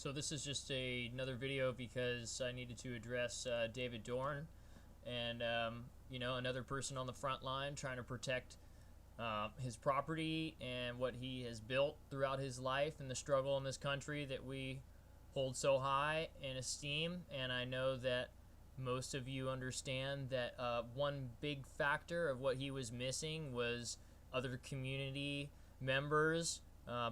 So this is just another video because I needed to address David Dorn and another person on the front line trying to protect his property and what he has built throughout his life and the struggle in this country that we hold so high in esteem. And I know that most of you understand that one big factor of what he was missing was other community members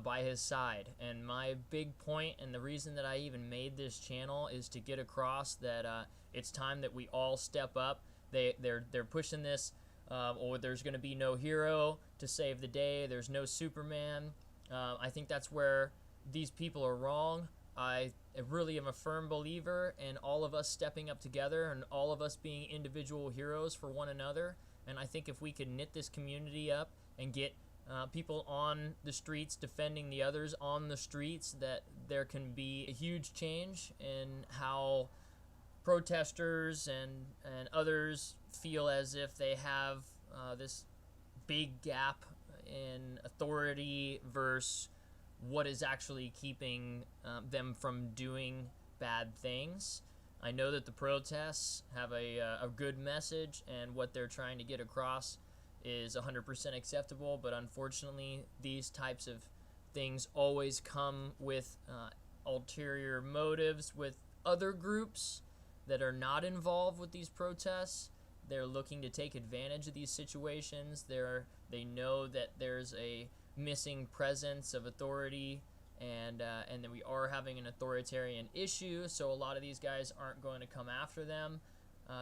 by his side. And my big point and the reason that I even made this channel is to get across that it's time that we all step up. They're pushing this, or there's going to be no hero to save the day. There's no Superman. I think that's where these people are wrong. I really am a firm believer in all of us stepping up together and all of us being individual heroes for one another. And I think if we could knit this community up and get people on the streets defending the others on the streets, that there can be a huge change in how protesters and others feel as if they have this big gap in authority versus what is actually keeping them from doing bad things. I know that the protests have a good message, and what they're trying to get across is 100% acceptable, but unfortunately these types of things always come with ulterior motives with other groups that are not involved with these protests. They're looking to take advantage of these situations. They know that there's a missing presence of authority, and that we are having an authoritarian issue, so a lot of these guys aren't going to come after them.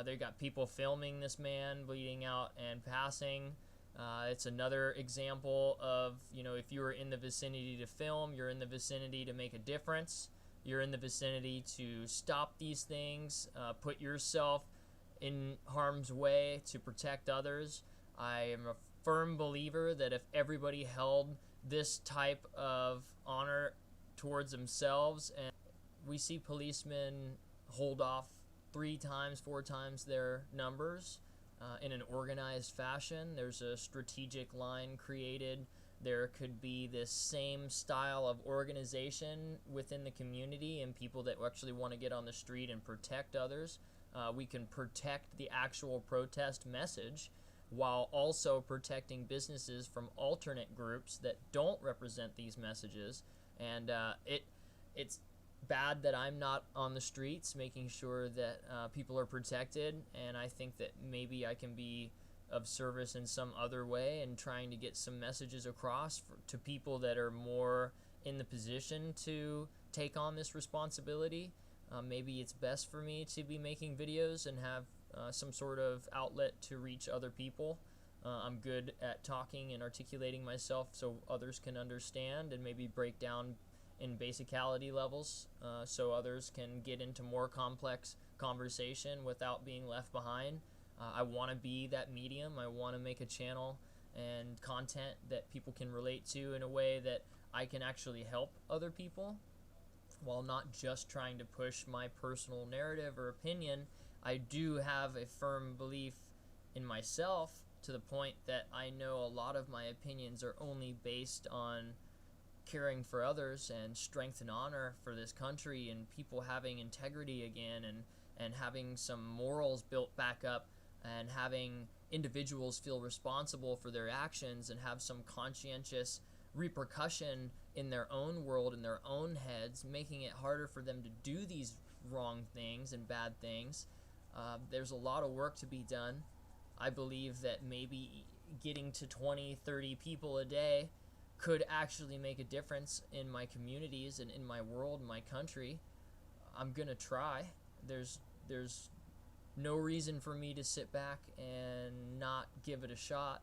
They got people filming this man bleeding out and passing. It's another example of, if you are in the vicinity to film, you're in the vicinity to make a difference. You're in the vicinity to stop these things, put yourself in harm's way to protect others. I am a firm believer that if everybody held this type of honor towards themselves, and we see policemen hold off 3 times, 4 times their numbers in an organized fashion. There's a strategic line created. There could be this same style of organization within the community and people that actually want to get on the street and protect others. We can protect the actual protest message while also protecting businesses from alternate groups that don't represent these messages. And it's bad that I'm not on the streets making sure that people are protected, and I think that maybe I can be of service in some other way and trying to get some messages across to people that are more in the position to take on this responsibility. Maybe it's best for me to be making videos and have some sort of outlet to reach other people. I'm good at talking and articulating myself so others can understand and maybe break down in basicality levels, so others can get into more complex conversation without being left behind. I want to be that medium. I want to make a channel and content that people can relate to in a way that I can actually help other people, while not just trying to push my personal narrative or opinion. I do have a firm belief in myself to the point that I know a lot of my opinions are only based on caring for others and strength and honor for this country and people having integrity again, and having some morals built back up, and having individuals feel responsible for their actions and have some conscientious repercussion in their own world, in their own heads, making it harder for them to do these wrong things and bad things. There's a lot of work to be done. I believe that maybe getting to 20, 30 people a day could actually make a difference in my communities and in my world, in my country. I'm gonna try. There's no reason for me to sit back and not give it a shot.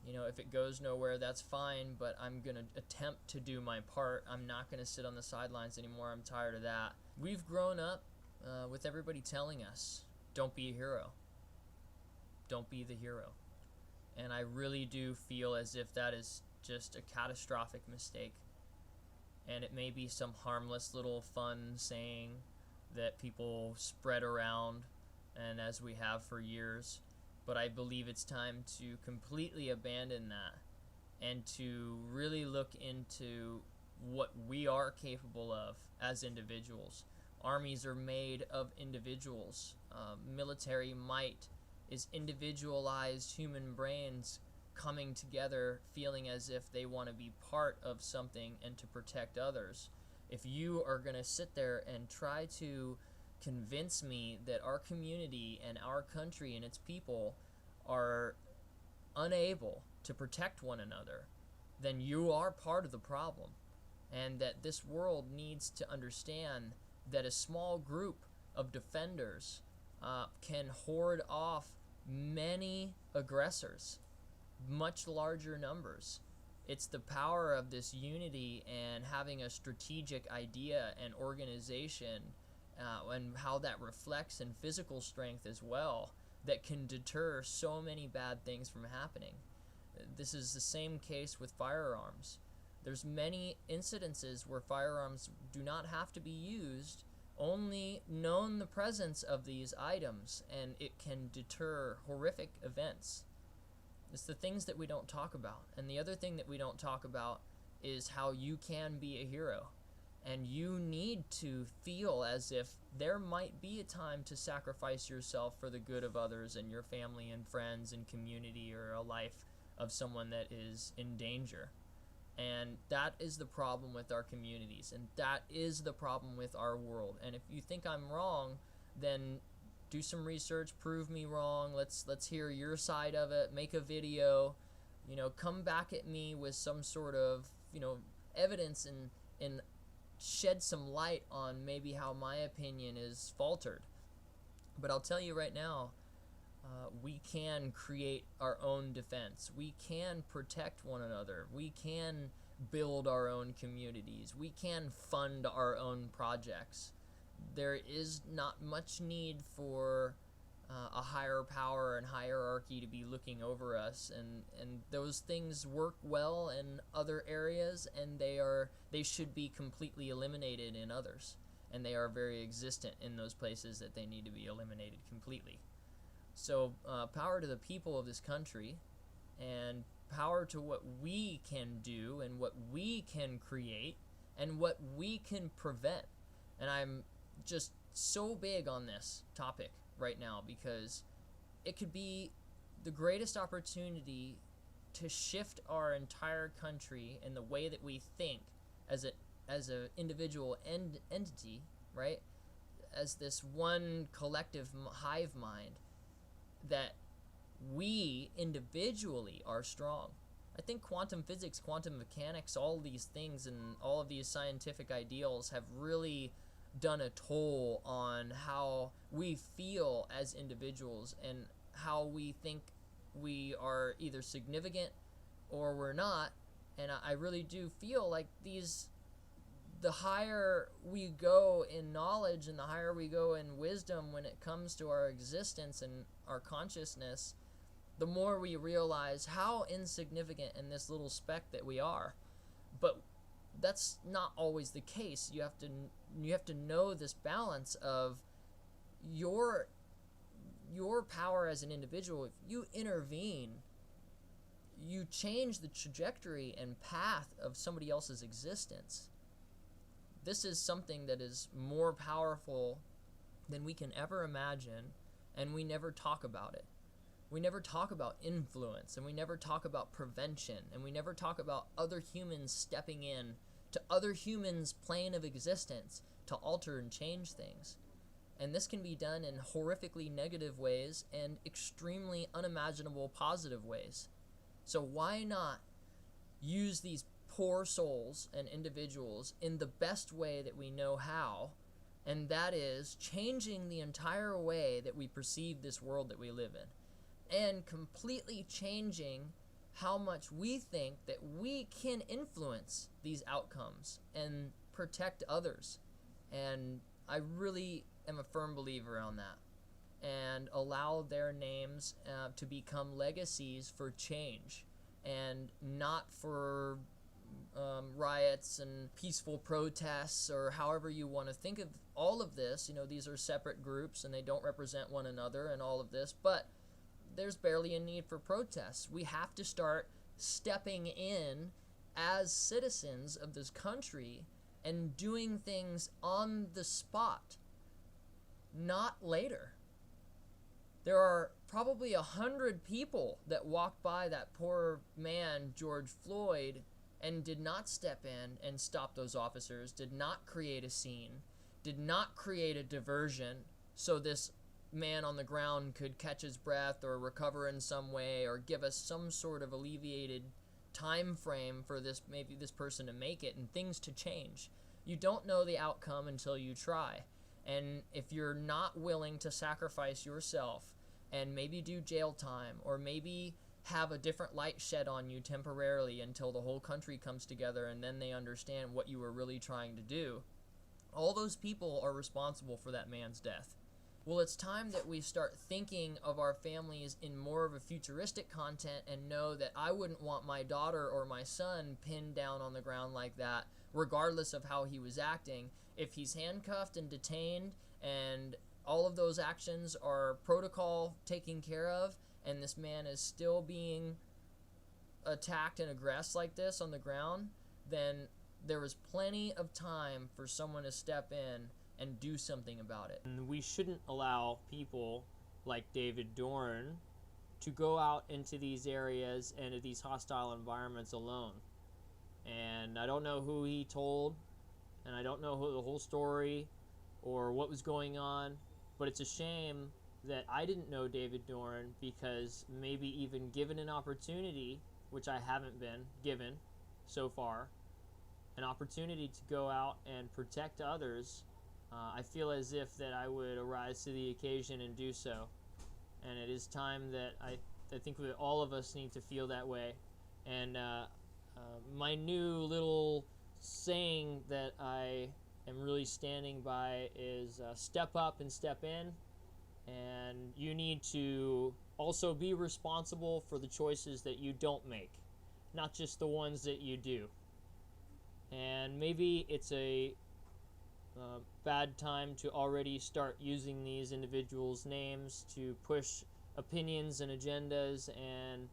If it goes nowhere, that's fine, but I'm gonna attempt to do my part. I'm not gonna sit on the sidelines anymore. I'm tired of that. We've grown up with everybody telling us, don't be a hero. Don't be the hero. And I really do feel as if that is just a catastrophic mistake. And it may be some harmless little fun saying that people spread around, and as we have for years, but I believe it's time to completely abandon that and to really look into what we are capable of as individuals. Armies are made of individuals. Military might is individualized human brains coming together, feeling as if they want to be part of something and to protect others. If you are going to sit there and try to convince me that our community and our country and its people are unable to protect one another, then you are part of the problem. And that this world needs to understand that a small group of defenders can hoard off many aggressors, much larger numbers. It's the power of this unity and having a strategic idea and organization, and how that reflects in physical strength as well, that can deter so many bad things from happening. This is the same case with firearms. There's many incidences where firearms do not have to be used, only known the presence of these items, and it can deter horrific events. It's the things that we don't talk about. And the other thing that we don't talk about is how you can be a hero. And you need to feel as if there might be a time to sacrifice yourself for the good of others and your family and friends and community, or a life of someone that is in danger. And that is the problem with our communities, and that is the problem with our world. And if you think I'm wrong, then do some research, prove me wrong. Let's hear your side of it. Make a video, come back at me with some sort of evidence, and shed some light on maybe how my opinion is faltered. But I'll tell you right now, we can create our own defense. We can protect one another. We can build our own communities. We can fund our own projects. There is not much need for a higher power and hierarchy to be looking over us, and those things work well in other areas, and they should be completely eliminated in others, and they are very existent in those places that they need to be eliminated completely. So power to the people of this country, and power to what we can do and what we can create and what we can prevent. And I'm just so big on this topic right now, because it could be the greatest opportunity to shift our entire country in the way that we think as a individual entity, right? As this one collective hive mind, that we individually are strong. I think quantum physics, quantum mechanics, all these things and all of these scientific ideals have really done a toll on how we feel as individuals and how we think we are either significant or we're not. And I really do feel like the higher we go in knowledge and the higher we go in wisdom when it comes to our existence and our consciousness, the more we realize how insignificant in this little speck that we are. But that's not always the case. You have to know this balance of your power as an individual. If you intervene, you change the trajectory and path of somebody else's existence. This is something that is more powerful than we can ever imagine, and we never talk about it. We never talk about influence, and we never talk about prevention, and we never talk about other humans stepping in to other humans' plane of existence to alter and change things. And this can be done in horrifically negative ways and extremely unimaginable positive ways. So why not use these poor souls and individuals in the best way that we know how, and that is changing the entire way that we perceive this world that we live in, and completely changing how much we think that we can influence these outcomes and protect others. And I really am a firm believer on that, and allow their names to become legacies for change and not for riots and peaceful protests, or however you want to think of all of this. These are separate groups and they don't represent one another and all of this, but there's barely a need for protests. We have to start stepping in as citizens of this country and doing things on the spot, not later. There are probably 100 people that walked by that poor man, George Floyd, and did not step in and stop those officers, did not create a scene, did not create a diversion so this man on the ground could catch his breath or recover in some way or give us some sort of alleviated time frame for maybe this person to make it and things to change. You don't know the outcome until you try. And if you're not willing to sacrifice yourself and maybe do jail time or maybe have a different light shed on you temporarily until the whole country comes together and then they understand what you were really trying to do, all those people are responsible for that man's death. Well, it's time that we start thinking of our families in more of a futuristic content and know that I wouldn't want my daughter or my son pinned down on the ground like that, regardless of how he was acting. If he's handcuffed and detained and all of those actions are protocol taken care of, and this man is still being attacked and aggressed like this on the ground, then there was plenty of time for someone to step in and do something about it. And we shouldn't allow people like David Dorn to go out into these areas and into these hostile environments alone. And I don't know who he told, and I don't know who the whole story or what was going on, but it's a shame that I didn't know David Dorn, because maybe even given an opportunity, which I haven't been given so far, an opportunity to go out and protect others, I feel as if that I would arise to the occasion and do so. And it is time that I think that all of us need to feel that way. And my new little saying that I am really standing by is step up and step in. And you need to also be responsible for the choices that you don't make, not just the ones that you do. And maybe it's a bad time to already start using these individuals' names to push opinions and agendas and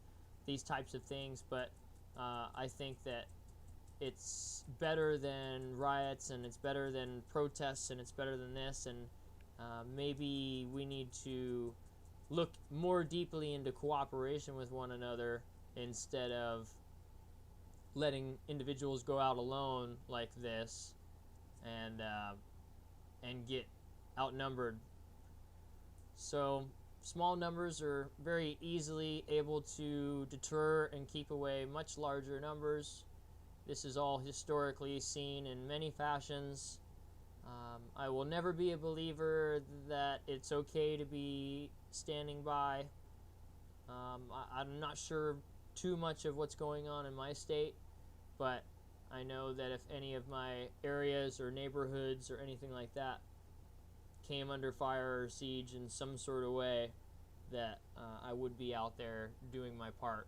these types of things, but I think that it's better than riots, and it's better than protests, and it's better than this, and maybe we need to look more deeply into cooperation with one another instead of letting individuals go out alone like this and get outnumbered. So small numbers are very easily able to deter and keep away much larger numbers. This is all historically seen in many fashions. I will never be a believer that it's okay to be standing by. I'm not sure too much of what's going on in my state, but I know that if any of my areas or neighborhoods or anything like that came under fire or siege in some sort of way, that I would be out there doing my part,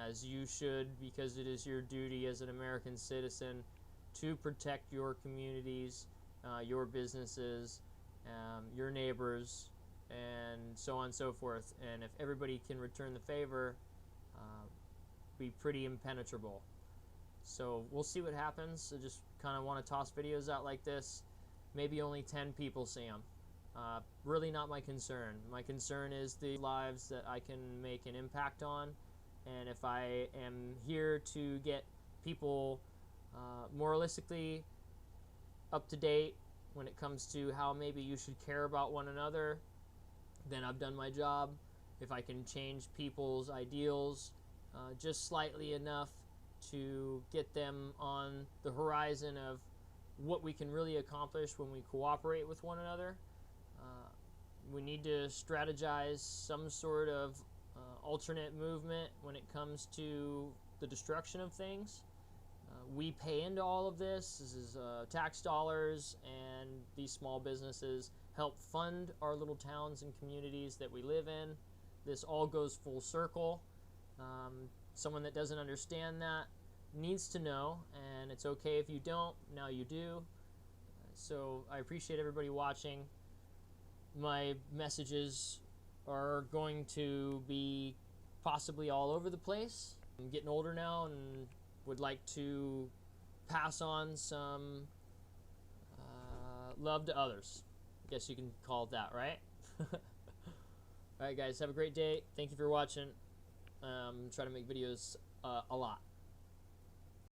as you should, because it is your duty as an American citizen to protect your communities, your businesses, your neighbors, and so on and so forth. And if everybody can return the favor, be pretty impenetrable. So we'll see what happens. I just kind of want to toss videos out like this. Maybe only 10 people see them. Really not my concern. My concern is the lives that I can make an impact on. And if I am here to get people moralistically up to date when it comes to how maybe you should care about one another, then I've done my job. If I can change people's ideals just slightly enough to get them on the horizon of what we can really accomplish when we cooperate with one another. We need to strategize some sort of alternate movement when it comes to the destruction of things. We pay into all of this. This is tax dollars, and these small businesses help fund our little towns and communities that we live in. This all goes full circle. Someone that doesn't understand that needs to know, and it's okay if you don't. Now you do. So I appreciate everybody watching. My messages are going to be possibly all over the place. I'm getting older now, and would like to pass on some love to others. I guess you can call it that, right? Alright guys, have a great day. Thank you for watching. Try to make videos a lot.